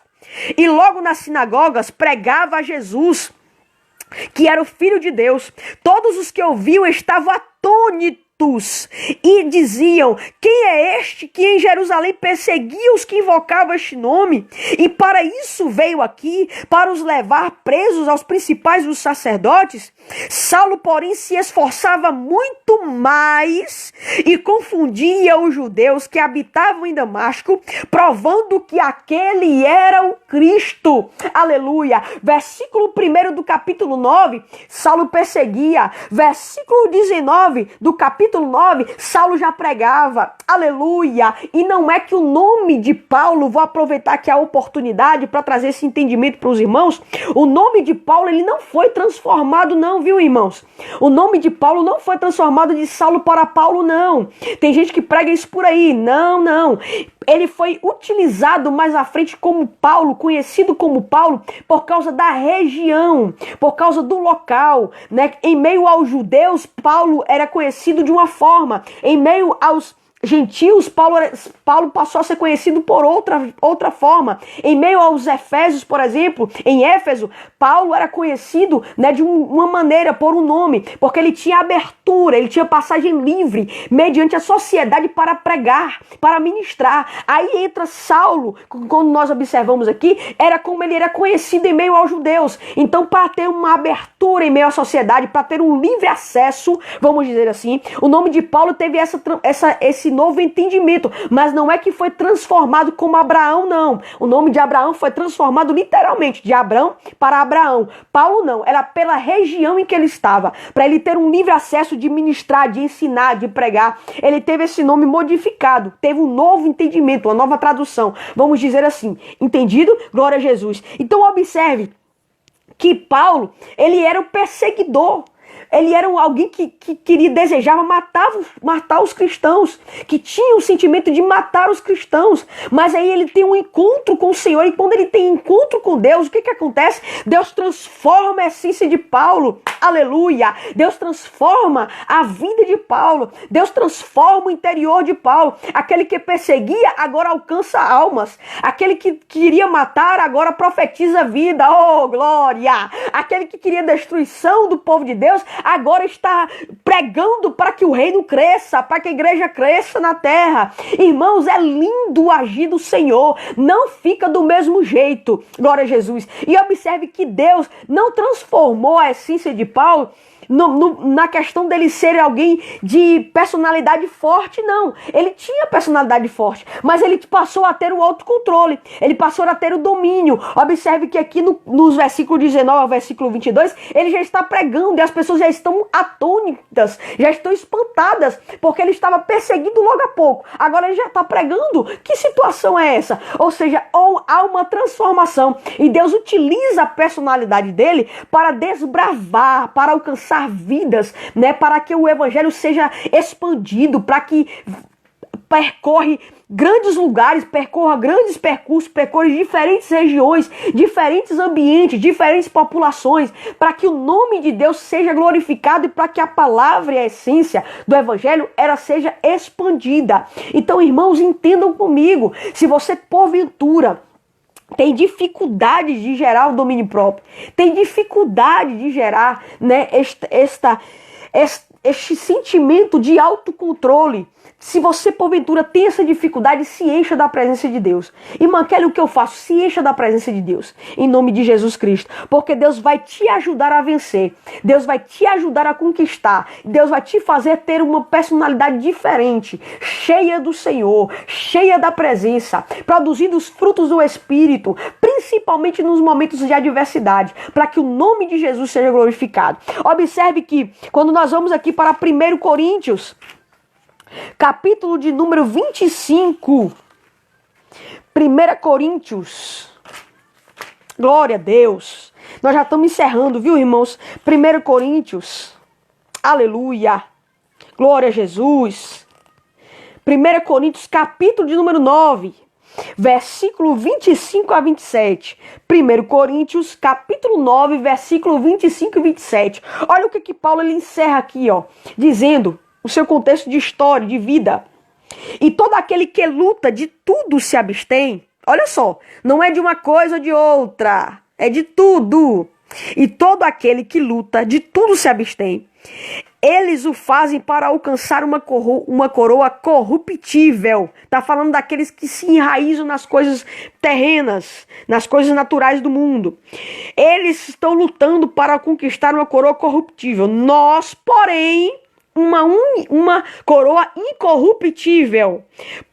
E logo nas sinagogas pregava a Jesus, que era o Filho de Deus. Todos os que ouviam estavam atônitos e diziam: quem é este que em Jerusalém perseguia os que invocavam este nome? E para isso veio aqui, para os levar presos aos principais dos sacerdotes. Saulo, porém, se esforçava muito mais e confundia os judeus que habitavam em Damasco, provando que aquele era o Cristo. Aleluia. Versículo 1 do capítulo 9, Saulo perseguia. Versículo 19 do capítulo 9, Saulo já pregava. Aleluia. E não é que o nome de Paulo, vou aproveitar aqui a oportunidade para trazer esse entendimento para os irmãos, o nome de Paulo, ele não foi transformado não, viu, irmãos? O nome de Paulo não foi transformado de Saulo para Paulo, não. Tem gente que prega isso por aí. Não, não. Ele foi utilizado mais à frente como Paulo, conhecido como Paulo, por causa da região, por causa do local, né? Em meio aos judeus, Paulo era conhecido de uma forma. Em meio aos gentios, Paulo passou a ser conhecido por outra forma. Em meio aos efésios, por exemplo, em Éfeso, Paulo era conhecido, né, de uma maneira, por um nome, porque ele tinha abertura, ele tinha passagem livre, mediante a sociedade para pregar, para ministrar. Aí entra Saulo, quando nós observamos aqui, era como ele era conhecido em meio aos judeus. Então, para ter uma abertura em meio à sociedade, para ter um livre acesso, vamos dizer assim, o nome de Paulo teve esse novo entendimento, mas não é que foi transformado como Abraão, não. O nome de Abraão foi transformado literalmente, de Abrão para Abraão. Paulo não, era pela região em que ele estava, para ele ter um livre acesso de ministrar, de ensinar, de pregar. Ele teve esse nome modificado, teve um novo entendimento, uma nova tradução, vamos dizer assim, entendido? Glória a Jesus. Então observe que Paulo, ele era o perseguidor. Ele era alguém que desejava matar os cristãos, que tinha o sentimento de matar os cristãos. Mas aí ele tem um encontro com o Senhor, e quando ele tem encontro com Deus, o que acontece? Deus transforma a essência de Paulo. Aleluia! Deus transforma a vida de Paulo. Deus transforma o interior de Paulo. Aquele que perseguia agora alcança almas. Aquele que queria matar agora profetiza vida. Oh, glória! Aquele que queria destruição do povo de Deus agora está pregando para que o reino cresça, para que a igreja cresça na terra. Irmãos, é lindo o agir do Senhor. Não fica do mesmo jeito. Glória a Jesus. E observe que Deus não transformou a essência de Paulo na questão dele ser alguém de personalidade forte, não. Ele tinha personalidade forte, mas ele passou a ter o autocontrole, ele passou a ter o domínio. Observe que aqui nos versículos 19 ao versículo 22, ele já está pregando e as pessoas já estão atônitas, já estão espantadas, porque ele estava perseguido logo há pouco. Agora ele já está pregando. Que situação é essa? Ou seja, há uma transformação, e Deus utiliza a personalidade dele para desbravar, para alcançar vidas, né, para que o evangelho seja expandido, para que percorre grandes lugares, percorra grandes percursos, percorre diferentes regiões, diferentes ambientes, diferentes populações, para que o nome de Deus seja glorificado e para que a palavra e a essência do evangelho seja expandida. Então, irmãos, entendam comigo, se você porventura tem dificuldade de gerar o domínio próprio, tem dificuldade de gerar, né, este sentimento de autocontrole. Se você, porventura, tem essa dificuldade, se encha da presença de Deus. Irmã Kelly, o que eu faço? Se encha da presença de Deus, em nome de Jesus Cristo. Porque Deus vai te ajudar a vencer. Deus vai te ajudar a conquistar. Deus vai te fazer ter uma personalidade diferente, cheia do Senhor, cheia da presença, produzindo os frutos do Espírito, principalmente nos momentos de adversidade, para que o nome de Jesus seja glorificado. Observe que, quando nós vamos aqui para 1 Coríntios, capítulo de número 25. 1 Coríntios. Glória a Deus. Nós já estamos encerrando, viu, irmãos? 1 Coríntios. Aleluia. Glória a Jesus. 1 Coríntios, capítulo de número 9. Versículo 25 a 27. 1 Coríntios, capítulo 9, versículo 25 e 27. Olha o que Paulo ele encerra aqui, ó, dizendo o seu contexto de história, de vida. E todo aquele que luta de tudo se abstém. Olha só, não é de uma coisa ou de outra, é de tudo. E todo aquele que luta de tudo se abstém. Eles o fazem para alcançar uma coroa corruptível. Está falando daqueles que se enraizam nas coisas terrenas, nas coisas naturais do mundo. Eles estão lutando para conquistar uma coroa corruptível. Nós, porém, uma coroa incorruptível.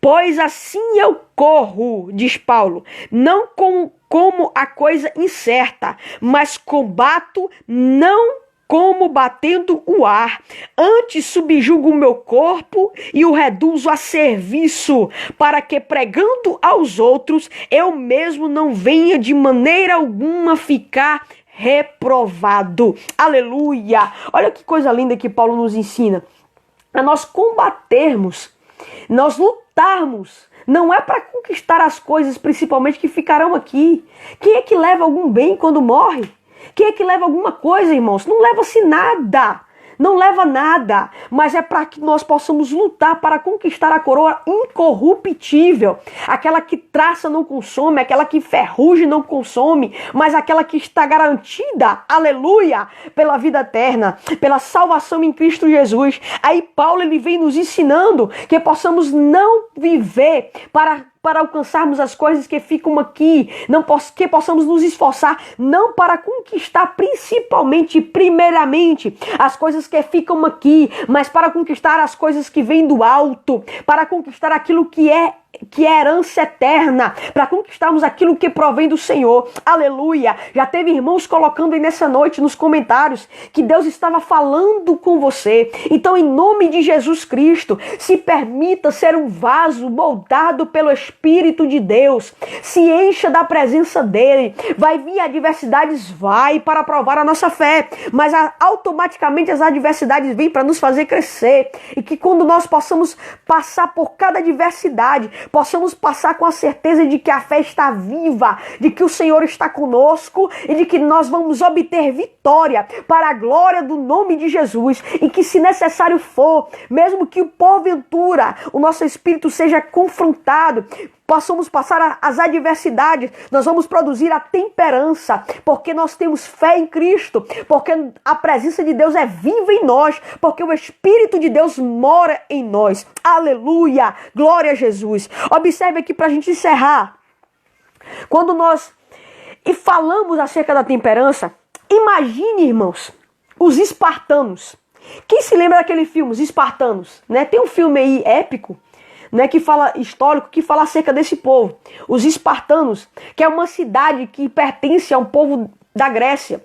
Pois assim eu corro, diz Paulo, não como a coisa incerta, mas combato não como batendo o ar, antes subjugo o meu corpo e o reduzo a serviço, para que pregando aos outros, eu mesmo não venha de maneira alguma ficar reprovado. Aleluia! Olha que coisa linda que Paulo nos ensina. A nós combatermos, nós lutarmos, não é para conquistar as coisas principalmente que ficarão aqui. Quem é que leva algum bem quando morre? Quem é que leva alguma coisa, irmãos? Não leva-se nada. Não leva nada, mas é para que nós possamos lutar para conquistar a coroa incorruptível. Aquela que traça não consome, aquela que ferrugem não consome, mas aquela que está garantida, aleluia, pela vida eterna, pela salvação em Cristo Jesus. Aí Paulo ele vem nos ensinando que possamos não viver para alcançarmos as coisas que ficam aqui, que possamos nos esforçar, não para conquistar primeiramente, as coisas que ficam aqui, mas para conquistar as coisas que vêm do alto, para conquistar aquilo que é herança eterna, para conquistarmos aquilo que provém do Senhor. Aleluia! Já teve irmãos colocando aí nessa noite nos comentários que Deus estava falando com você. Então, em nome de Jesus Cristo, se permita ser um vaso moldado pelo Espírito de Deus. Se encha da presença dele. Vai vir adversidades, vai para provar a nossa fé, mas automaticamente as adversidades vêm para nos fazer crescer. E que quando nós possamos passar por cada adversidade, possamos passar com a certeza de que a fé está viva, de que o Senhor está conosco e de que nós vamos obter vitória para a glória do nome de Jesus. E que, se necessário for, mesmo que porventura o nosso espírito seja confrontado, possamos passar as adversidades, nós vamos produzir a temperança, porque nós temos fé em Cristo, porque a presença de Deus é viva em nós, porque o Espírito de Deus mora em nós. Aleluia! Glória a Jesus! Observe aqui para a gente encerrar. Quando nós falamos acerca da temperança, imagine, irmãos, os espartanos. Quem se lembra daquele filme, Os Espartanos? Né? Tem um filme aí épico, né, que fala histórico, que fala acerca desse povo, os espartanos, que é uma cidade que pertence a um povo da Grécia.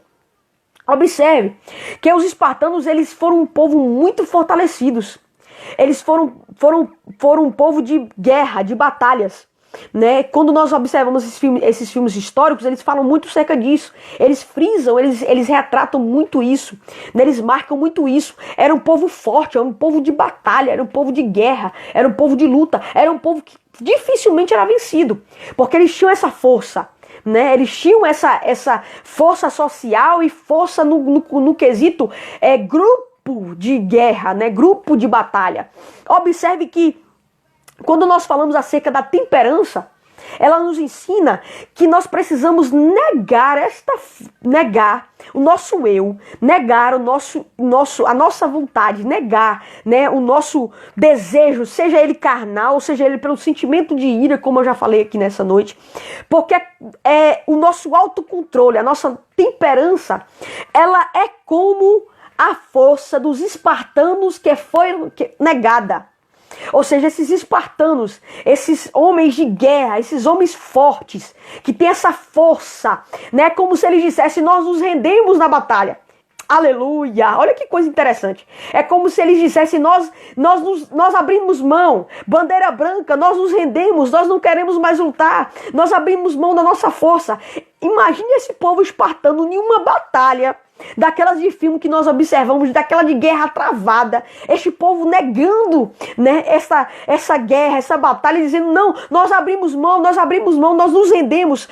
Observe que os espartanos eles foram um povo muito fortalecidos. Eles foram um povo de guerra, de batalhas. Né? Quando nós observamos esses filmes históricos, eles falam muito acerca disso. Eles frisam, eles retratam muito isso, né? Eles marcam muito isso. Era um povo forte, era um povo de batalha, era um povo de guerra, era um povo de luta, era um povo que dificilmente era vencido, porque eles tinham essa força, né? Eles tinham essa força social e força no quesito grupo de guerra, né? Grupo de batalha. Observe que quando nós falamos acerca da temperança, ela nos ensina que nós precisamos negar o nosso eu, negar a nossa vontade, negar, né, o nosso desejo, seja ele carnal, seja ele pelo sentimento de ira, como eu já falei aqui nessa noite, porque o nosso autocontrole, a nossa temperança, ela é como a força dos espartanos que foi negada. Ou seja, esses espartanos, esses homens de guerra, esses homens fortes, que têm essa força, né? Como se eles dissessem, nós nos rendemos na batalha. Aleluia! Olha que coisa interessante. É como se eles dissessem, nós abrimos mão, bandeira branca, nós nos rendemos, nós não queremos mais lutar, nós abrimos mão da nossa força. Imagine esse povo espartano em uma batalha, daquelas de filme que nós observamos, daquela de guerra travada, este povo negando, né, essa guerra, essa batalha, dizendo, não, nós abrimos mão, nós nos rendemos.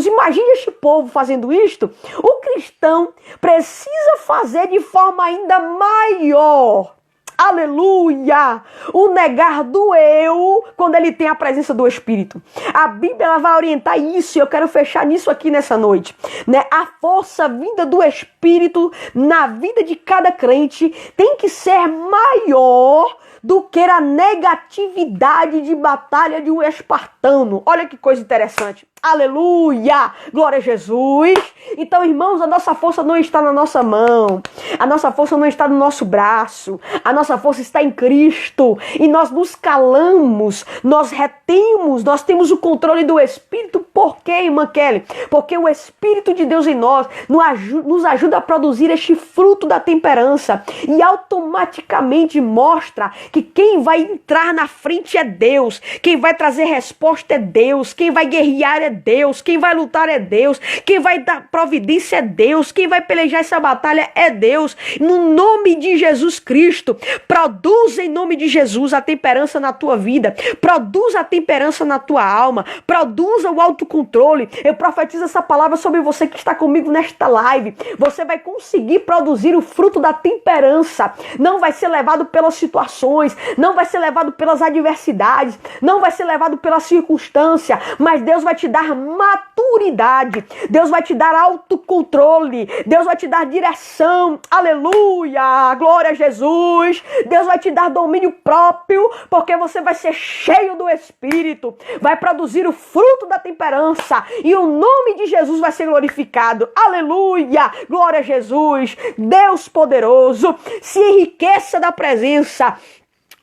Imagine este povo fazendo isto. O cristão precisa fazer de forma ainda maior. Aleluia! O negar do eu quando ele tem a presença do Espírito. A Bíblia ela vai orientar isso e eu quero fechar nisso aqui nessa noite. Né? A força vinda do Espírito na vida de cada crente tem que ser maior do que a negatividade de batalha de um espartano. Olha que coisa interessante. Aleluia! Glória a Jesus! Então, irmãos, a nossa força não está na nossa mão. A nossa força não está no nosso braço. A nossa força está em Cristo. E nós nos calamos, nós retemos, nós temos o controle do Espírito. Por quê, irmã Kelly? Porque o Espírito de Deus em nós nos ajuda a produzir este fruto da temperança. E automaticamente mostra que quem vai entrar na frente é Deus. Quem vai trazer resposta é Deus. Quem vai guerrear é Deus, quem vai lutar é Deus, quem vai dar providência é Deus, quem vai pelejar essa batalha é Deus. No nome de Jesus Cristo, produza em nome de Jesus a temperança na tua vida, produza a temperança na tua alma, produza o autocontrole. Eu profetizo essa palavra sobre você que está comigo nesta live. Você vai conseguir produzir o fruto da temperança, não vai ser levado pelas situações, não vai ser levado pelas adversidades, não vai ser levado pela circunstância, mas Deus vai te dar maturidade, Deus vai te dar autocontrole, Deus vai te dar direção, aleluia, glória a Jesus, Deus vai te dar domínio próprio, porque você vai ser cheio do Espírito, vai produzir o fruto da temperança, e o nome de Jesus vai ser glorificado, aleluia, glória a Jesus, Deus poderoso, se enriqueça da presença.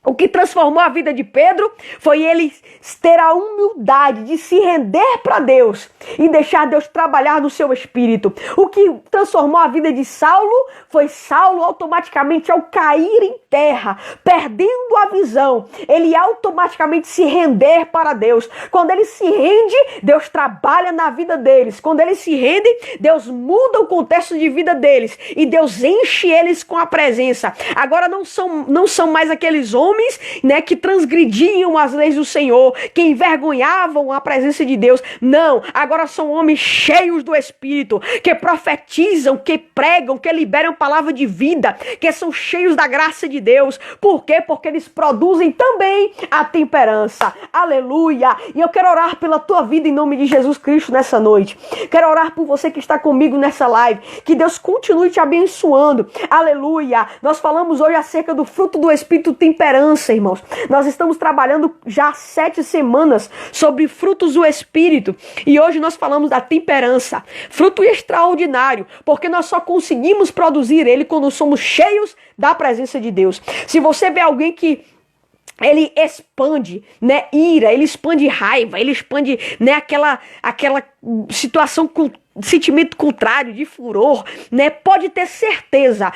O que transformou a vida de Pedro foi ele ter a humildade de se render para Deus e deixar Deus trabalhar no seu espírito. O que transformou a vida de Saulo foi Saulo automaticamente ao cair em terra, perdendo a visão, ele automaticamente se render para Deus. Quando ele se rende, Deus trabalha na vida deles. Quando eles se rendem, Deus muda o contexto de vida deles e Deus enche eles com a presença. Agora não são mais aqueles homens, né, que transgrediam as leis do Senhor, que envergonhavam a presença de Deus. Não, agora são homens cheios do Espírito, que profetizam, que pregam, que liberam palavra de vida, que são cheios da graça de Deus. Por quê? Porque eles produzem também a temperança. Aleluia! E eu quero orar pela tua vida em nome de Jesus Cristo nessa noite. Quero orar por você que está comigo nessa live. Que Deus continue te abençoando. Aleluia! Nós falamos hoje acerca do fruto do Espírito, temperança, irmãos. Nós estamos trabalhando já há 7 semanas sobre frutos do Espírito. E hoje nós falamos da temperança. Fruto extraordinário, porque nós só conseguimos produzir ele quando somos cheios da presença de Deus. Se você vê alguém que ele expande, né, ira, ele expande raiva, ele expande, né, aquela situação com sentimento contrário, de furor, né? Pode ter certeza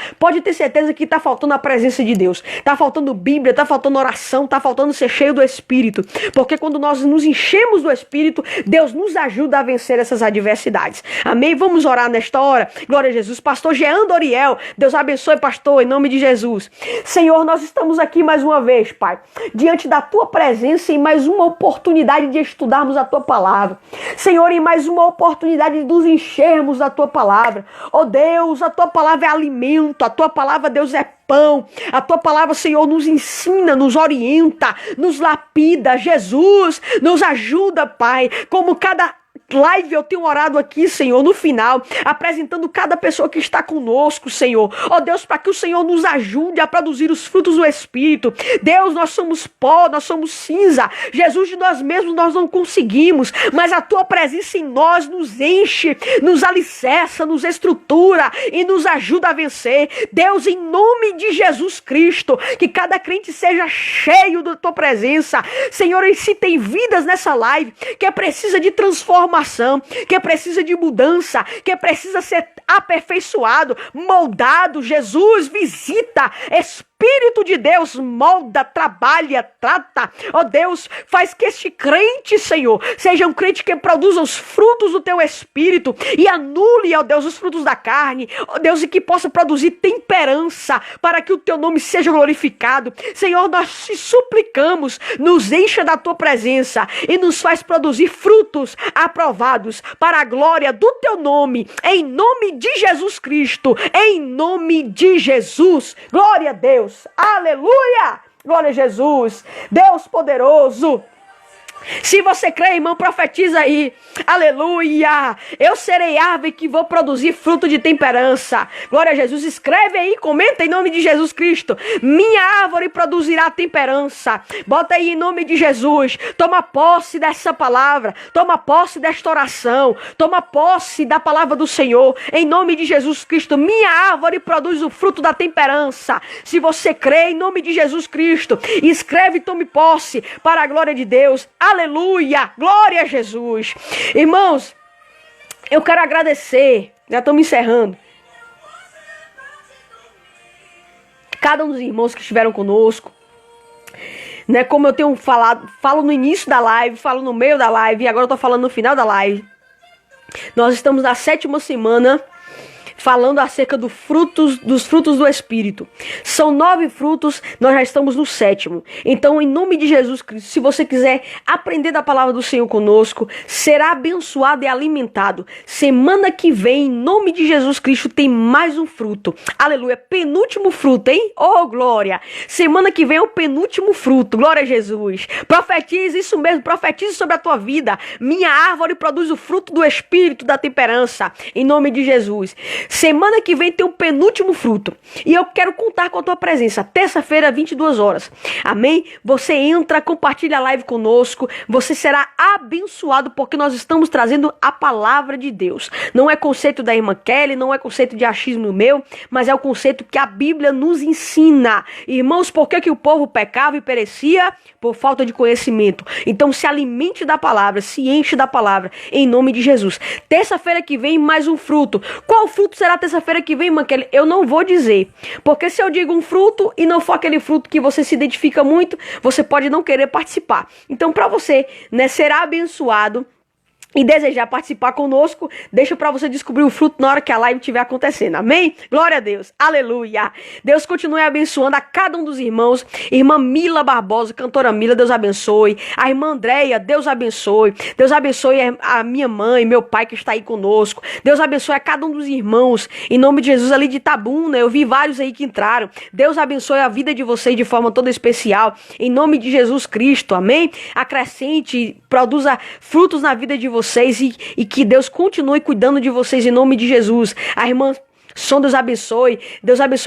que está faltando a presença de Deus, está faltando Bíblia, está faltando oração, está faltando ser cheio do Espírito, porque quando nós nos enchemos do Espírito, Deus nos ajuda a vencer essas adversidades. Amém? Vamos orar nesta hora. Glória a Jesus. Pastor Jean Doriel, Deus abençoe, pastor, em nome de Jesus. Senhor, nós estamos aqui mais uma vez, Pai, diante da tua presença, em mais uma oportunidade de estudarmos a tua palavra. Senhor, em mais uma oportunidade de nos enchermos da tua palavra. Oh Deus, a tua palavra é alimento, a tua palavra, Deus, é pão. A tua palavra, Senhor, nos ensina, nos orienta, nos lapida. Jesus, nos ajuda, Pai, como cada live eu tenho orado aqui, Senhor, no final, apresentando cada pessoa que está conosco, Senhor. Ó Deus, para que o Senhor nos ajude a produzir os frutos do Espírito. Deus, nós somos pó, nós somos cinza. Jesus, de nós mesmos nós não conseguimos, mas a tua presença em nós nos enche, nos alicerça, nos estrutura e nos ajuda a vencer. Deus, em nome de Jesus Cristo, que cada crente seja cheio da tua presença. Senhor, e se tem vidas nessa live que precisa de transformação, transformação, que precisa de mudança, que precisa ser aperfeiçoado, moldado. Jesus, visita, Espírito de Deus, molda, trabalha, trata. Ó Deus, faz que este crente, Senhor, seja um crente que produza os frutos do teu Espírito e anule, ó Deus, os frutos da carne. Ó Deus, e que possa produzir temperança para que o teu nome seja glorificado. Senhor, nós te suplicamos, nos encha da tua presença e nos faz produzir frutos aprovados para a glória do teu nome, em nome de Jesus Cristo, em nome de Jesus. Glória a Deus. Aleluia! Glória a Jesus. Deus poderoso. Se você crê, irmão, profetiza aí. Aleluia. Eu serei árvore que vou produzir fruto de temperança. Glória a Jesus. Escreve aí, comenta em nome de Jesus Cristo. Minha árvore produzirá temperança. Bota aí em nome de Jesus. Toma posse dessa palavra. Toma posse desta oração. Toma posse da palavra do Senhor. Em nome de Jesus Cristo. Minha árvore produz o fruto da temperança. Se você crê em nome de Jesus Cristo, escreve e tome posse para a glória de Deus. Aleluia, glória a Jesus. Irmãos, eu quero agradecer, já estamos encerrando, cada um dos irmãos que estiveram conosco, né? Como eu tenho falado, falo no início da live, falo no meio da live e agora eu estou falando no final da live. Nós estamos na 7ª semana falando acerca dos frutos do Espírito. São 9 frutos, nós já estamos no 7º. Então, em nome de Jesus Cristo, se você quiser aprender da palavra do Senhor conosco, será abençoado e alimentado. Semana que vem, em nome de Jesus Cristo, tem mais um fruto. Aleluia, penúltimo fruto, hein? Oh, glória! Semana que vem é o penúltimo fruto, glória a Jesus. Profetize isso mesmo, profetize sobre a tua vida. Minha árvore produz o fruto do Espírito, da temperança, em nome de Jesus. Semana que vem tem o penúltimo fruto. E eu quero contar com a tua presença. Terça-feira, 22 horas. Amém? Você entra, compartilha a live conosco. Você será abençoado porque nós estamos trazendo a palavra de Deus. Não é conceito da irmã Kelly, não é conceito de achismo meu, mas é o conceito que a Bíblia nos ensina. Irmãos, por que o povo pecava e perecia? Por falta de conhecimento. Então se alimente da palavra, se enche da palavra, em nome de Jesus. Terça-feira que vem, mais um fruto. Qual fruto será terça-feira que vem, irmã Kelly? Eu não vou dizer. Porque se eu digo um fruto e não for aquele fruto que você se identifica muito, você pode não querer participar. Então, para você, né, será abençoado e desejar participar conosco, deixa para você descobrir o fruto na hora que a live estiver acontecendo, amém? Glória a Deus, aleluia. Deus continue abençoando a cada um dos irmãos. Irmã Mila Barbosa, cantora Mila, Deus abençoe. A irmã Andréia, Deus abençoe. Deus abençoe a minha mãe, meu pai que está aí conosco. Deus abençoe a cada um dos irmãos, em nome de Jesus, ali de Itabuna, eu vi vários aí que entraram. Deus abençoe a vida de vocês de forma toda especial, em nome de Jesus Cristo, amém? Acrescente, produza frutos na vida de vocês e que Deus continue cuidando de vocês em nome de Jesus. A irmã Deus abençoe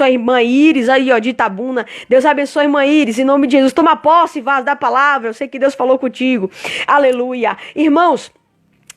a irmã Iris aí, ó, de Itabuna. Deus abençoe a irmã Iris, em nome de Jesus. Toma posse, vaso da palavra, eu sei que Deus falou contigo. Aleluia. Irmãos,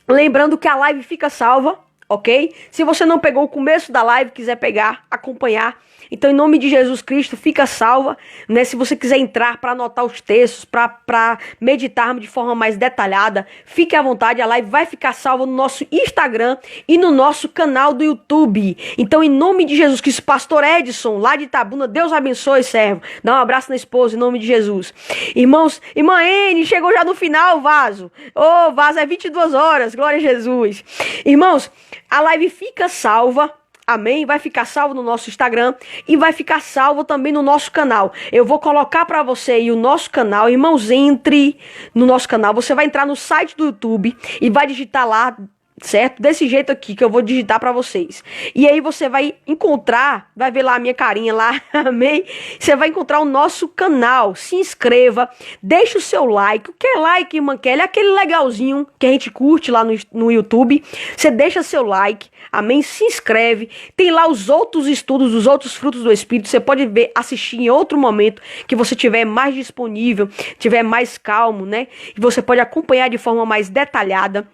lembrando que a live fica salva, ok? Se você não pegou o começo da live, quiser pegar, acompanhar, então em nome de Jesus Cristo, fica salva, né? Se você quiser entrar para anotar os textos, para meditarmos de forma mais detalhada, fique à vontade, a live vai ficar salva no nosso Instagram e no nosso canal do YouTube. Então em nome de Jesus Cristo, pastor Edson, lá de Itabuna, Deus abençoe, servo. Dá um abraço na esposa, em nome de Jesus. Irmãos, irmã N, chegou já no final o vaso. Ô, vaso é 22 horas, glória a Jesus. Irmãos, a live fica salva, amém? Vai ficar salvo no nosso Instagram e vai ficar salvo também no nosso canal. Eu vou colocar para você aí o nosso canal. Irmãos, entre no nosso canal. Você vai entrar no site do YouTube e vai digitar lá, certo? Desse jeito aqui que eu vou digitar pra vocês. E aí você vai encontrar, vai ver lá a minha carinha lá, amém? Você vai encontrar o nosso canal. Se inscreva, deixa o seu like. O que é like, irmã Kelly? É aquele legalzinho que a gente curte lá no YouTube. Você deixa seu like, amém? Se inscreve. Tem lá os outros estudos, os outros frutos do Espírito. Você pode ver, assistir em outro momento que você tiver mais disponível, tiver mais calmo, né? E você pode acompanhar de forma mais detalhada.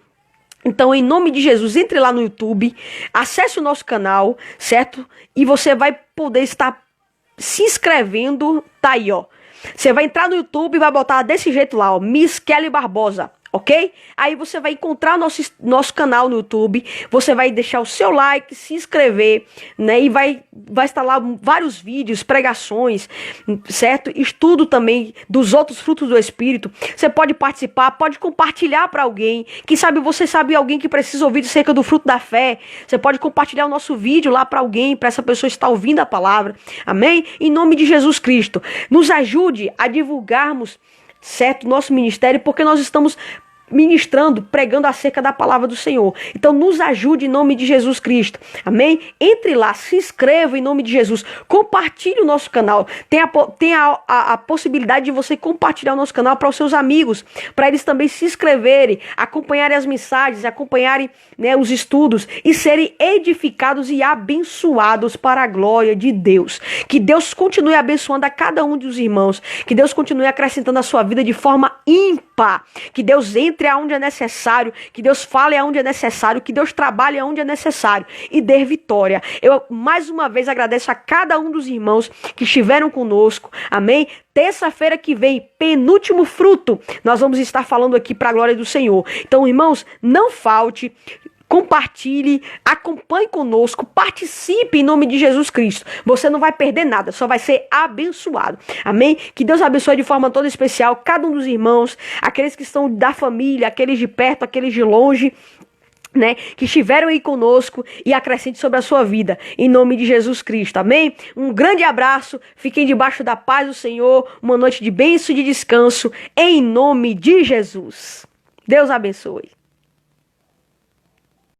Então, em nome de Jesus, entre lá no YouTube, acesse o nosso canal, certo? E você vai poder estar se inscrevendo, tá aí, ó. Você vai entrar no YouTube e vai botar desse jeito lá, ó, Miss Kelly Barbosa, ok? Aí você vai encontrar nosso canal no YouTube, você vai deixar o seu like, se inscrever, né? E vai estar lá vários vídeos, pregações, certo? Estudo também dos outros frutos do Espírito. Você pode participar, pode compartilhar para alguém. Quem sabe você sabe alguém que precisa ouvir acerca do fruto da fé. Você pode compartilhar o nosso vídeo lá para alguém, para essa pessoa estar ouvindo a palavra. Amém? Em nome de Jesus Cristo. Nos ajude a divulgarmos, certo, nosso ministério, porque nós estamos ministrando, pregando acerca da palavra do Senhor. Então nos ajude em nome de Jesus Cristo. Amém? Entre lá, se inscreva em nome de Jesus. Compartilhe o nosso canal. Tem a possibilidade de você compartilhar o nosso canal para os seus amigos, para eles também se inscreverem, acompanharem as mensagens, acompanharem, né, os estudos e serem edificados e abençoados para a glória de Deus. Que Deus continue abençoando a cada um dos irmãos. Que Deus continue acrescentando a sua vida de forma ímpar. Que Deus entre aonde é necessário, que Deus fale aonde é necessário, que Deus trabalhe aonde é necessário e dê vitória. Eu mais uma vez agradeço a cada um dos irmãos que estiveram conosco, amém? Terça-feira que vem, penúltimo fruto, nós vamos estar falando aqui para a glória do Senhor. Então, irmãos, não falte, compartilhe, acompanhe conosco, participe em nome de Jesus Cristo. Você não vai perder nada, só vai ser abençoado. Amém? Que Deus abençoe de forma toda especial cada um dos irmãos, aqueles que estão da família, aqueles de perto, aqueles de longe, né, que estiveram aí conosco e acrescente sobre a sua vida, em nome de Jesus Cristo, amém? Um grande abraço, fiquem debaixo da paz do Senhor, uma noite de bênção e de descanso, em nome de Jesus. Deus abençoe.